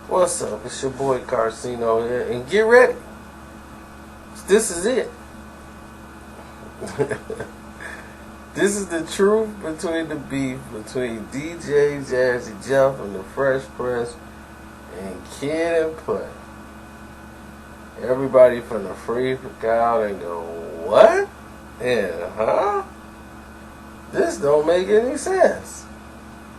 What's up? It's your boy Carcino here, and get ready. This is it. This is the truth between the beef between DJ Jazzy Jeff and the Fresh Prince and Kid and Play. Everybody from the freak out and go, what? Yeah, huh? This don't make any sense.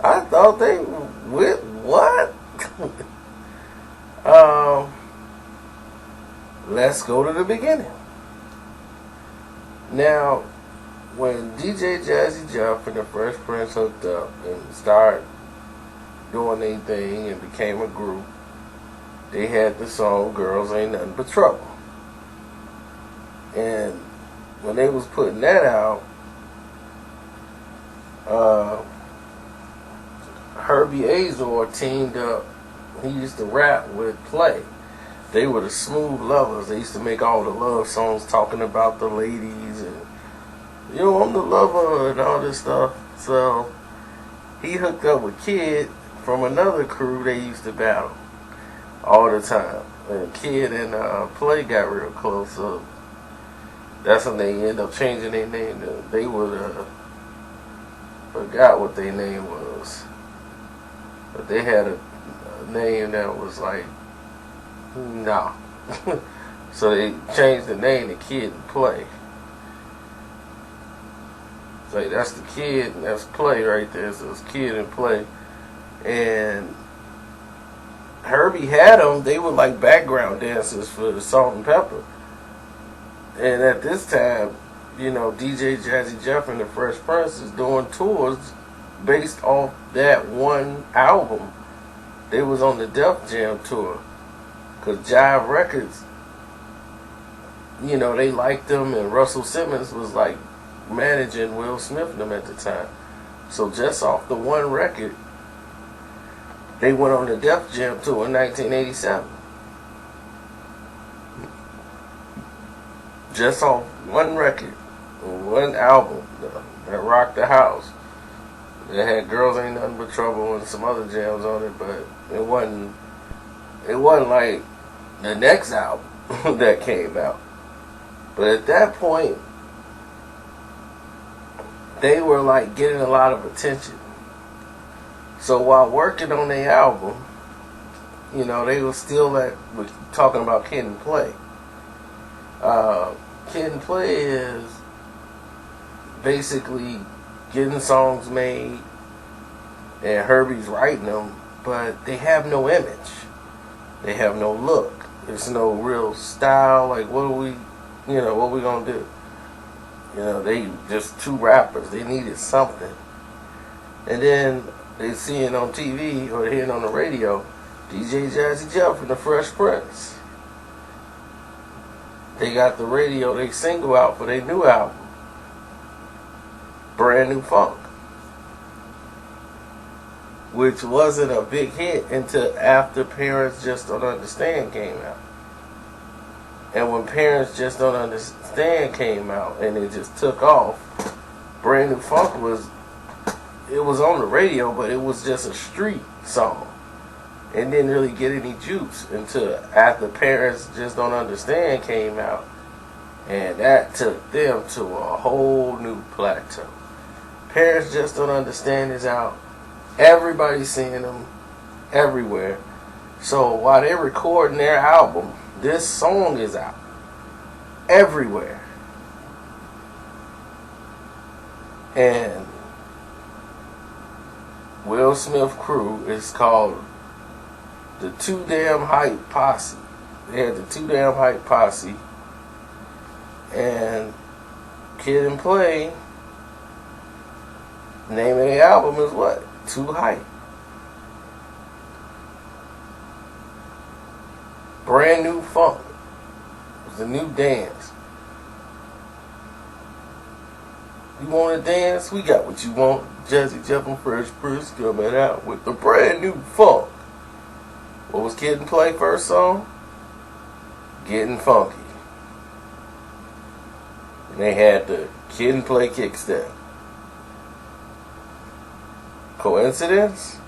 I thought they with what? Let's go to the beginning. Now, when DJ Jazzy Jeff and the Fresh Prince hooked up and started doing their thing and became a group, they had the song Girls Ain't Nothing But Trouble. And when they was putting that out, Herbie Azor teamed up. He used to rap with Play. They were the Smooth Lovers. They used to make all the love songs talking about the ladies and, you know, I'm the lover and all this stuff. So he hooked up with Kid from another crew they used to battle all the time. And Kid and Play got real close. So that's when they ended up changing their name. They would forgot what their name was. But they had a name that was like, nah. So they changed the name to Kid and Play. So that's the Kid and that's Play right there. So it's Kid and Play. And Herbie had them. They were like background dancers for the Salt and Pepper. And at this time, you know, DJ Jazzy Jeff and the Fresh Prince is doing tours based off that one album. They was on the Def Jam tour. Because Jive Records, you know, they liked them, and Russell Simmons was like managing Will Smith and them at the time. So just off the one record, they went on the Def Jam tour in 1987. Just off one record, one album that rocked the house. It had Girls Ain't Nothing But Trouble and some other jams on it, but it wasn't like the next album that came out. But at that point, they were like getting a lot of attention. So while working on their album, you know, they were still talking about Kid and Play. Kid and Play is basically getting songs made, and Herbie's writing them, but they have no image. They have no look. There's no real style. Like, what we gonna do? You know, they just two rappers. They needed something. And then they see it on TV or they hear it on the radio, DJ Jazzy Jeff and the Fresh Prince. They got the radio, they single out for their new album, Brand New Funk, which wasn't a big hit until after Parents Just Don't Understand came out. And when Parents Just Don't Understand came out and it just took off, Brand New Funk was on the radio, but it was just a street song. It didn't really get any juice until after Parents Just Don't Understand came out. And that took them to a whole new plateau. Parents Just Don't Understand is out. Everybody's seeing them everywhere. So while they're recording their album, this song is out everywhere. And Will Smith crew is called the Too Damn Hype Posse. They had the Too Damn Hype Posse. And Kid and Play, the name of the album is what? Too Hype. Brand New Funk. It's a new dance. You want to dance? We got what you want. Jazzy Jeff and Fresh Prince coming out with the Brand New Funk. What was Kid and Play first song? Getting Funky. And they had the Kid and Play kickstep. Coincidence?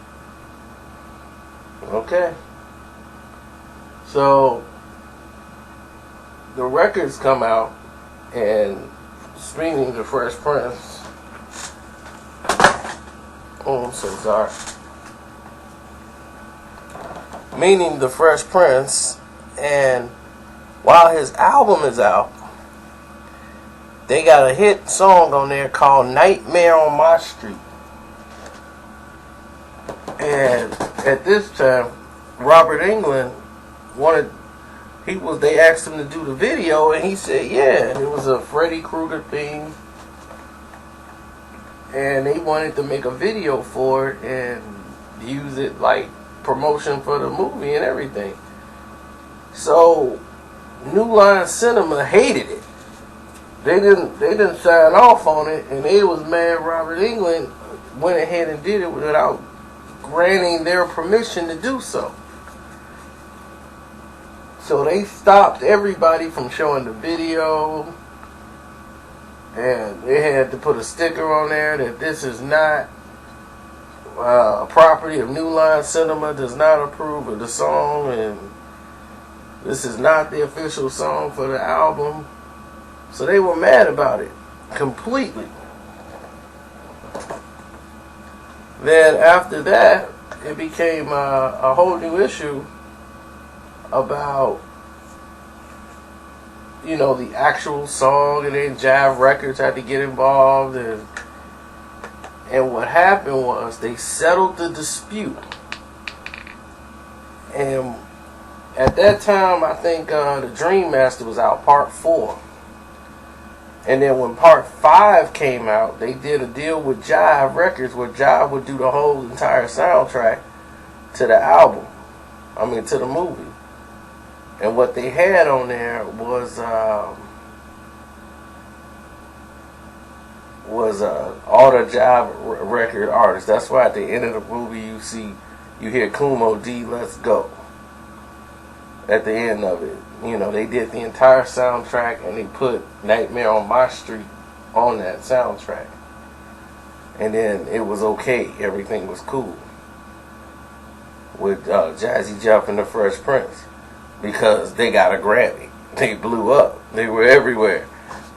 Okay. So the records come out, and streaming the Fresh Prince. Oh, I'm so sorry. Meaning the Fresh Prince, and while his album is out, they got a hit song on there called Nightmare on My Street. And at this time, Robert Englund they asked him to do the video, and he said, yeah, it was a Freddy Krueger thing. And they wanted to make a video for it and use it like promotion for the movie and everything. So New Line Cinema hated it. They didn't sign off on it, and they was mad Robert Englund went ahead and did it without granting their permission to do so. So they stopped everybody from showing the video, and they had to put a sticker on there that this is not a property of New Line Cinema, does not approve of the song, and this is not the official song for the album. So they were mad about it completely. Then after that, it became a whole new issue about, the actual song, and then Jive Records had to get involved, and what happened was they settled the dispute. And at that time, I think the Dream Master was out, Part 4. And then when Part 5 came out, they did a deal with Jive Records where Jive would do the whole entire soundtrack to the album. To the movie. And what they had on there was all the Jive record artists. That's why at the end of the movie you hear Kumo D, Let's Go. At the end of it. They did the entire soundtrack, and they put Nightmare on My Street on that soundtrack. And then it was okay. Everything was cool. With Jazzy Jeff and the Fresh Prince. Because they got a Grammy. They blew up. They were everywhere.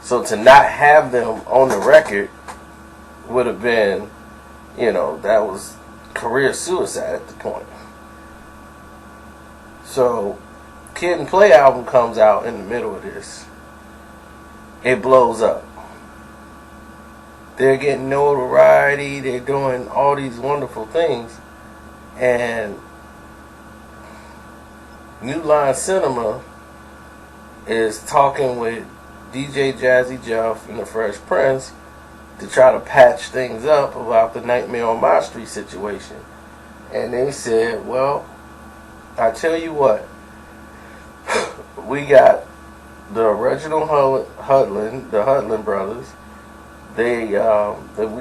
So to not have them on the record would have been, that was career suicide at the point. So Kid and Play album comes out in the middle of this. It blows up. They're getting notoriety. They're doing all these wonderful things. And New Line Cinema is talking with DJ Jazzy Jeff and the Fresh Prince to try to patch things up about the Nightmare on My Street situation. And they said, well, I tell you what, we got the original Hudlin, the Hudlin brothers. We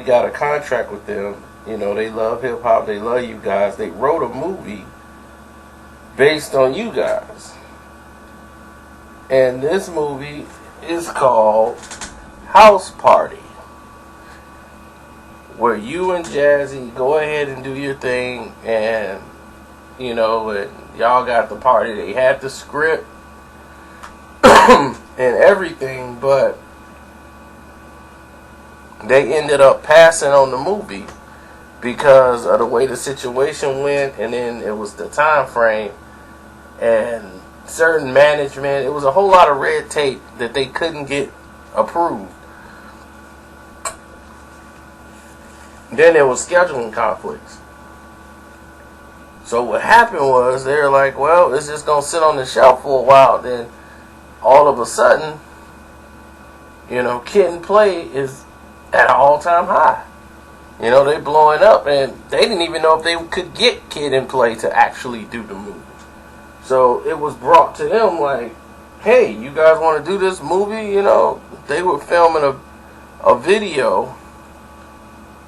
got a contract with them. They love hip hop. They love you guys. They wrote a movie based on you guys. And this movie is called House Party, where you and Jazzy go ahead and do your thing, and y'all got the party. They had the script and everything, but they ended up passing on the movie because of the way the situation went, and then it was the time frame and certain management. It was a whole lot of red tape that they couldn't get approved. Then there was scheduling conflicts. So what happened was they were like, well, it's just going to sit on the shelf for a while. Then all of a sudden, Kid and Play is at an all-time high. They're blowing up, and they didn't even know if they could get Kid and Play to actually do the movie. So it was brought to them like, hey, you guys want to do this movie? They were filming a video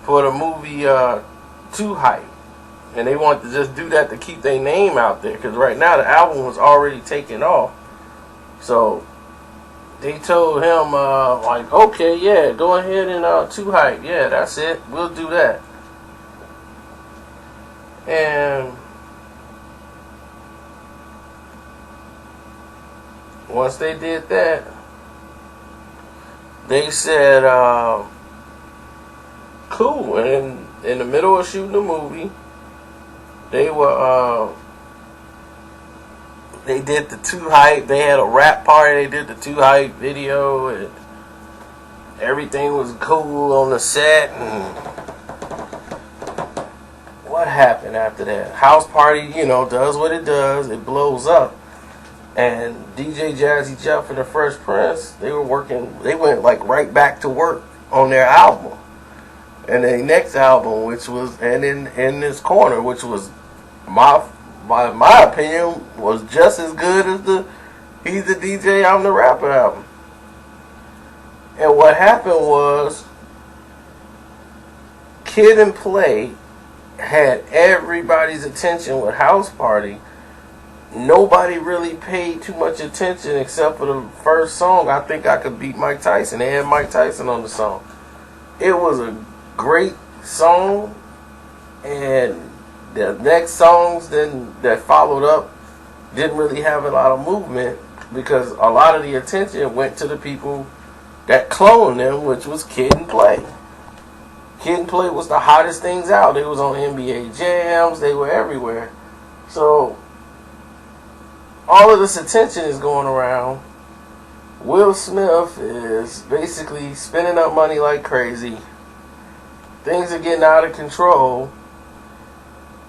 for the movie Too Hype. And they wanted to just do that to keep their name out there. Because right now the album was already taken off. So they told him, okay, yeah, go ahead and Too Hype. Yeah, that's it. We'll do that. And once they did that, they said, cool. And in the middle of shooting the movie, they did the Too Hype. They had a rap party. They did the Too Hype video, and everything was cool on the set. And what happened after that? House party, does what it does. It blows up. And DJ Jazzy Jeff and the Fresh Prince, they went like right back to work on their album. And their next album, which was, and in this corner, which was my opinion, was just as good as He's the DJ, I'm the Rapper album. And what happened was, Kid and Play had everybody's attention with House Party. Nobody really paid too much attention except for the first song, I Think I Could Beat Mike Tyson. They had Mike Tyson on the song. It was a great song, and the next songs that followed up didn't really have a lot of movement because a lot of the attention went to the people that cloned them, which was Kid and Play. Kid and Play was the hottest things out. They was on NBA Jams. They were everywhere. So all of this attention is going around. Will Smith is basically spending up money like crazy. Things are getting out of control.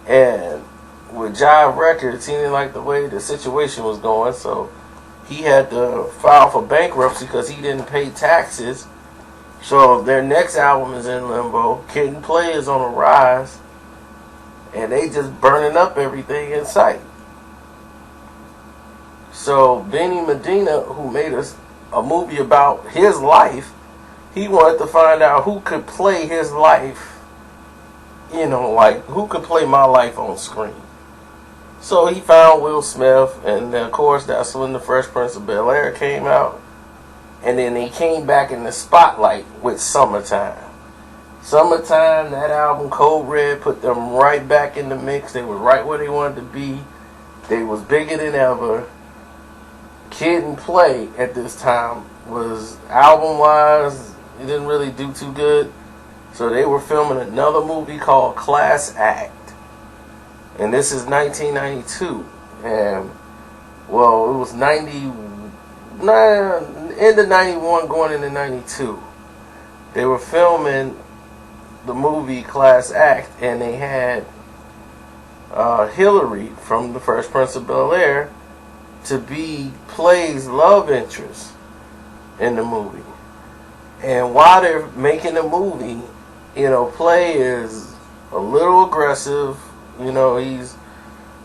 And with Jive Records, seeming like the way the situation was going, so he had to file for bankruptcy because he didn't pay taxes. So their next album is in limbo. Kid and Play is on a rise. And they just burning up everything in sight. So Benny Medina, who made a movie about his life, he wanted to find out who could play his life, like who could play my life on screen. So he found Will Smith, and of course that's when the Fresh Prince of Bel-Air came out. And then they came back in the spotlight with Summertime. Summertime, that album, Code Red, put them right back in the mix. They were right where they wanted to be. They was bigger than ever. Kid and Play at this time was, album-wise, it didn't really do too good. So they were filming another movie called Class Act. And this is 1992. And, well, it was end of 91 going into 92. They were filming the movie Class Act, and they had Hillary from the Fresh Prince of Bel-Air to be Play's love interest in the movie. And while they're making the movie, Play is a little aggressive. He's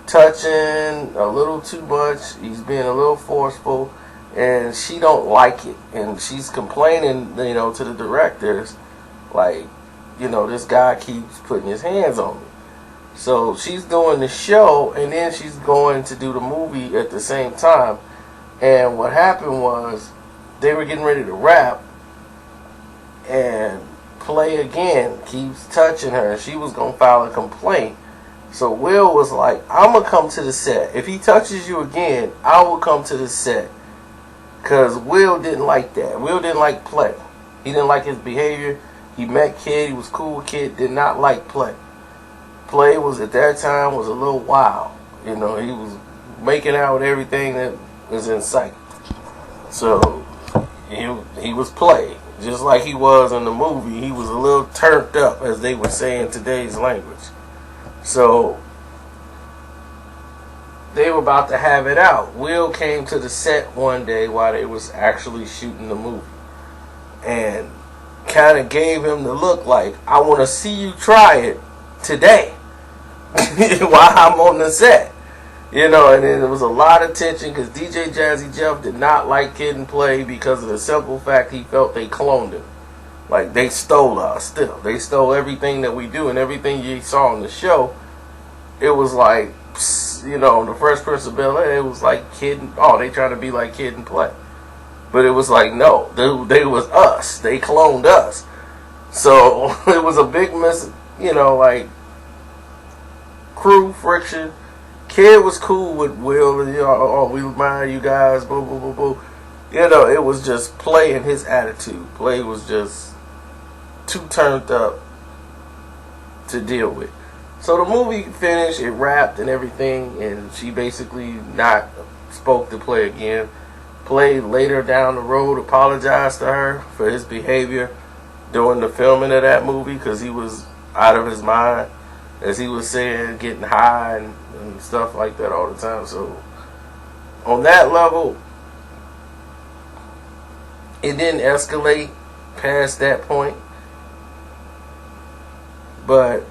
touching a little too much. He's being a little forceful, and she don't like it. And she's complaining, to the directors, like, this guy keeps putting his hands on me. So she's doing the show, and then she's going to do the movie at the same time. And what happened was, they were getting ready to wrap, and Play again keeps touching her. She was going to file a complaint. So Will was like, I'm going to come to the set. If he touches you again, I will come to the set. Because Will didn't like that. Will didn't like Play. He didn't like his behavior. He met Kid. He was cool with Kid. Did not like Play. Play was, at that time, was a little wild. He was making out with everything that was in sight. So he was Play. Just like he was in the movie. He was a little turned up, as they would say in today's language. So they were about to have it out. Will came to the set one day while they was actually shooting the movie, and kind of gave him the look like, I want to see you try it today while I'm on the set. And then there was a lot of tension because DJ Jazzy Jeff did not like Kid and Play because of the simple fact he felt they cloned him. Like, they stole us still. They stole everything that we do, and everything you saw on the show, it was like, the Fresh Prince of Bel-Air, it was like Kid and, they trying to be like Kid and Play. But it was like, no, they was us. They cloned us. So, it was a big crew friction. Kid was cool with Will, and oh, we admire you guys, boo, boo, boo, boo. It was just Play and his attitude. Play was just too turned up to deal with. So the movie finished, it wrapped and everything, and she basically not spoke to Play again. Play later down the road apologized to her for his behavior during the filming of that movie because he was out of his mind, as he was saying, getting high and stuff like that all the time. So on that level, it didn't escalate past that point. But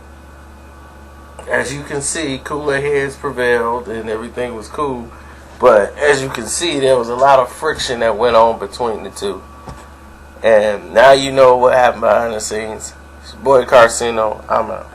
as you can see, cooler heads prevailed and everything was cool. But as you can see, there was a lot of friction that went on between the two. And now you know what happened behind the scenes. It's your boy Carcino. I'm out.